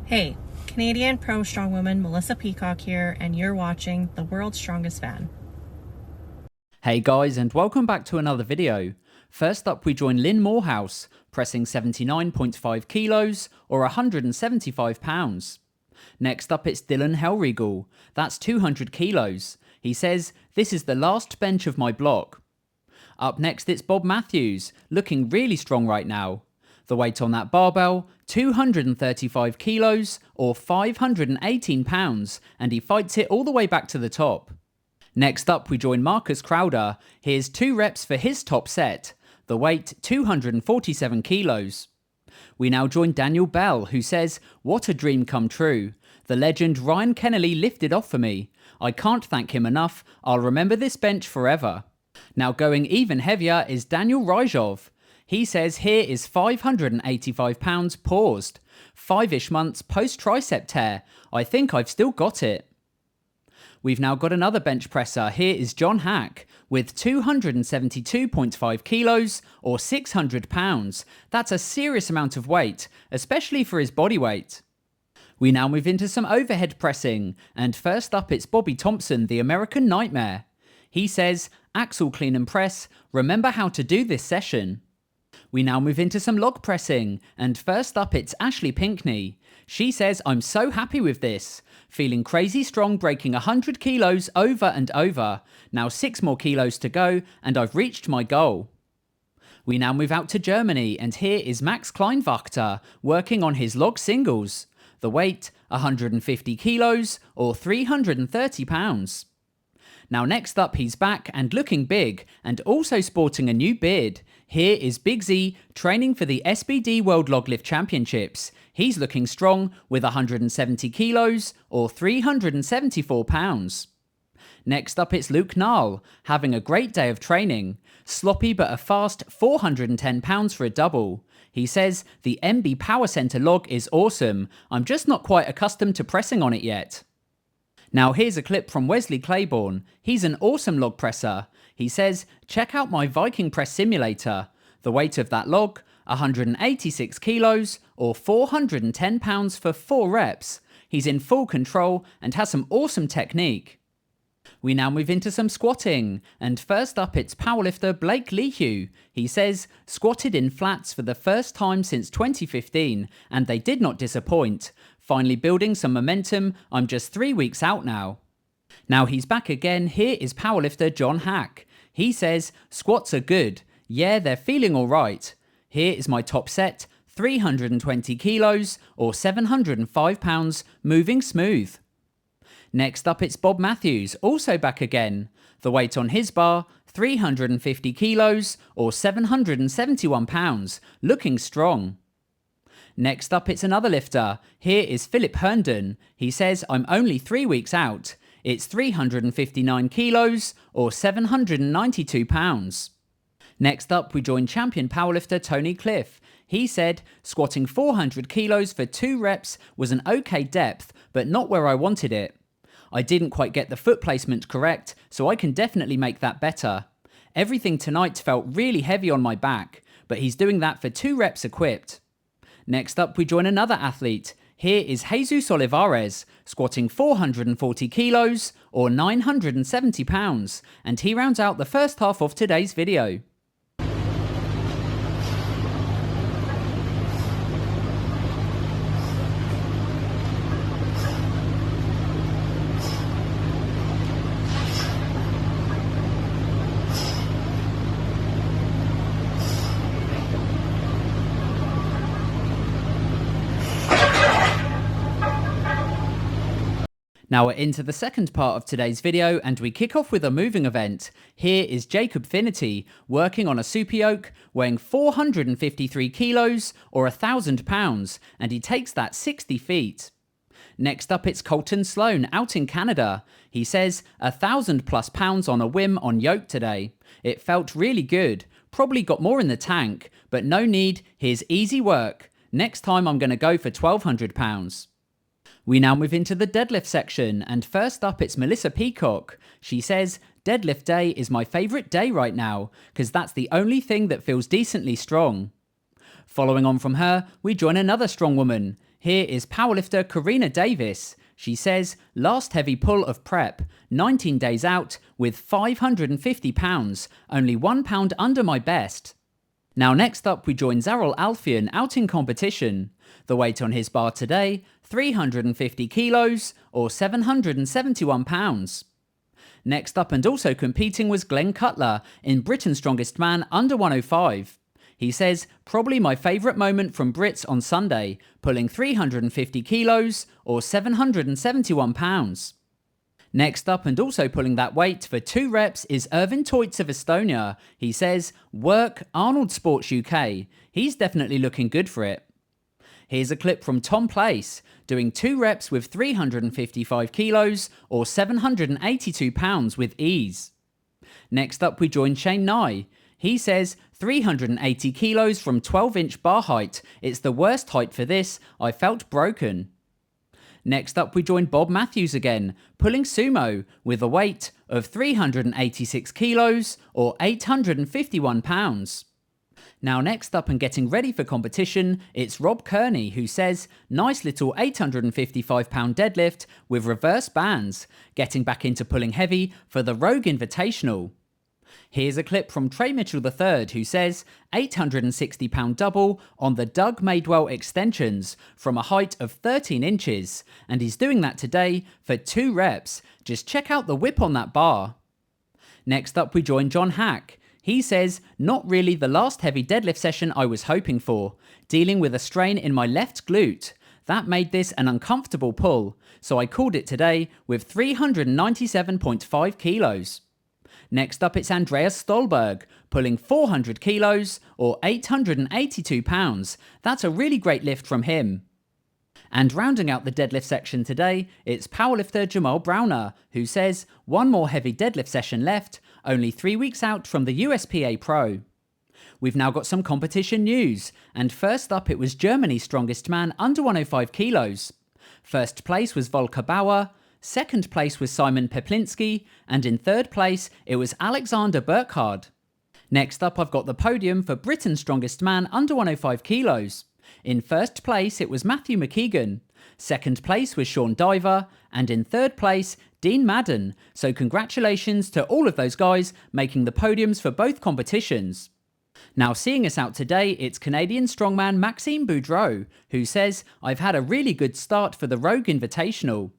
Hey, Canadian pro strongwoman Melissa Peacock here, and you're watching The World's Strongest Fan. Hey guys, and welcome back to another video. First up, we join Lynn Morehouse, pressing 79.5 kilos or 175 pounds. Next up, it's Dylan Hellriegel. That's 200 kilos. He says, "This is the last bench of my block." Up next, it's Bob Matthews, looking really strong right now. The weight on that barbell, 235 kilos or 518 pounds, and he fights it all the way back to the top. Next up, we join Marcus Crowder. Here's 2 reps for his top set. The weight, 247 kilos. We now join Daniel Bell, who says, "What a dream come true. The legend Ryan Kennelly lifted off for me. I can't thank him enough. I'll remember this bench forever." Now going even heavier is Daniel Ryjov. He says here is 585 pounds paused. 5-ish months post-tricep tear. I think I've still got it. We've now got another bench presser. Here is John Hack with 272.5 kilos or 600 pounds. That's a serious amount of weight, especially for his body weight. We now move into some overhead pressing, and first up it's Bobby Thompson, the American Nightmare. He says, "Axle clean and press, remember how to do this session." We now move into some log pressing, and first up it's Ashley Pinkney. She says, "I'm so happy with this. Feeling crazy strong, breaking 100 kilos over and over. Now 6 more kilos to go, and I've reached my goal." We now move out to Germany, and here is Max Kleinwachter working on his log singles. The weight, 150 kilos or 330 pounds. Now next up, he's back and looking big, and also sporting a new beard. Here is Big Z training for the SBD World Log Lift Championships. He's looking strong with 170 kilos or 374 pounds. Next up, it's Luke Nall, having a great day of training. Sloppy but a fast 410 pounds for a double. He says, "The MB Power Center log is awesome. I'm just not quite accustomed to pressing on it yet." Now here's a clip from Wesley Claiborne. He's an awesome log presser. He says, "Check out my Viking press simulator. The weight of that log, 186 kilos or 410 pounds for 4 reps. He's in full control and has some awesome technique." We now move into some squatting, and first up it's powerlifter Blake Lehue. He says, "Squatted in flats for the first time since 2015, and they did not disappoint. Finally building some momentum, I'm just 3 weeks out now." Now he's back again. Here is powerlifter John Hack. He says, "Squats are good. Yeah, they're feeling alright. Here is my top set, 320 kilos or 705 pounds, moving smooth." Next up it's Bob Matthews, also back again. The weight on his bar, 350 kilos or 771 pounds, looking strong. Next up it's another lifter. Here is Philip Herndon. He says, "I'm only 3 weeks out. It's 359 kilos or 792 pounds. Next up we join champion powerlifter Tony Cliff. He said, "Squatting 400 kilos for 2 reps was an okay depth, but not where I wanted it. I didn't quite get the foot placement correct, so I can definitely make that better. Everything tonight felt really heavy on my back, but he's doing that for 2 reps equipped." Next up, we join another athlete. Here is Jesus Olivares, squatting 440 kilos or 970 pounds, and he rounds out the first half of today's video. Now we're into the second part of today's video, and we kick off with a moving event. Here is Jacob Finnerty working on a super yoke, weighing 453 kilos or 1,000 pounds, and he takes that 60 feet. Next up it's Colton Sloan out in Canada. He says 1,000 plus pounds on a whim on yoke today. It felt really good, probably got more in the tank, but no need, here's easy work. Next time I'm going to go for 1,200 pounds. We now move into the deadlift section, and first up it's Melissa Peacock. She says, "Deadlift day is my favourite day right now, because that's the only thing that feels decently strong." Following on from her, we join another strong woman. Here is powerlifter Karina Davis. She says, last heavy pull of prep, 19 days out with 550 pounds, only 1 pound under my best. Now next up we join Zarel Alfian out in competition. The weight on his bar today, 350 kilos or 771 pounds. Next up and also competing was Glenn Cutler in Britain's Strongest Man under 105. He says, probably my favourite moment from Brits on Sunday, pulling 350 kilos or 771 pounds. Next up and also pulling that weight for 2 reps is Irvin Toits of Estonia. He says, work Arnold Sports UK. He's definitely looking good for it. Here's a clip from Tom Place, doing 2 reps with 355 kilos or 782 pounds with ease. Next up we join Shane Nye. He says, 380 kilos from 12-inch bar height. It's the worst height for this. I felt broken. Next up we join Bob Matthews again, pulling sumo with a weight of 386 kilos or 851 pounds. Now next up and getting ready for competition, it's Rob Kearney who says, nice little 855 pound deadlift with reverse bands, getting back into pulling heavy for the Rogue Invitational. Here's a clip from Trey Mitchell III who says 860 pound double on the Doug Madewell extensions from a height of 13 inches, and he's doing that today for 2 reps. Just check out the whip on that bar. Next up we join John Hack. He says, not really the last heavy deadlift session I was hoping for, dealing with a strain in my left glute. That made this an uncomfortable pull, so I called it today with 397.5 kilos. Next up it's Andreas Stolberg, pulling 400 kilos or 882 pounds. That's a really great lift from him. And rounding out the deadlift section today, it's powerlifter Jamal Browner, who says, 1 more heavy deadlift session left, only 3 weeks out from the USPA Pro. We've now got some competition news, and first up it was Germany's Strongest Man under 105 kilos. First place was Volker Bauer, second place was Simon Peplinski, and in third place it was Alexander Burkhard. Next up I've got the podium for Britain's Strongest Man under 105 kilos. In first place it was Matthew McKeegan, second place was Sean Diver, and in third place Dean Madden, so congratulations to all of those guys making the podiums for both competitions. Now seeing us out today, it's Canadian strongman Maxime Boudreau, who says, I've had a really good start for the Rogue Invitational.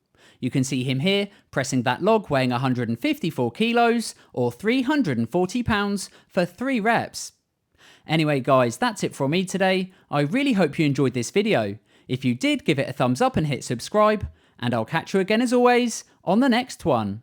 You can see him here pressing that log weighing 154 kilos or 340 pounds for 3 reps. Anyway guys, that's it from me today. I really hope you enjoyed this video. If you did, give it a thumbs up and hit subscribe, and I'll catch you again as always on the next one.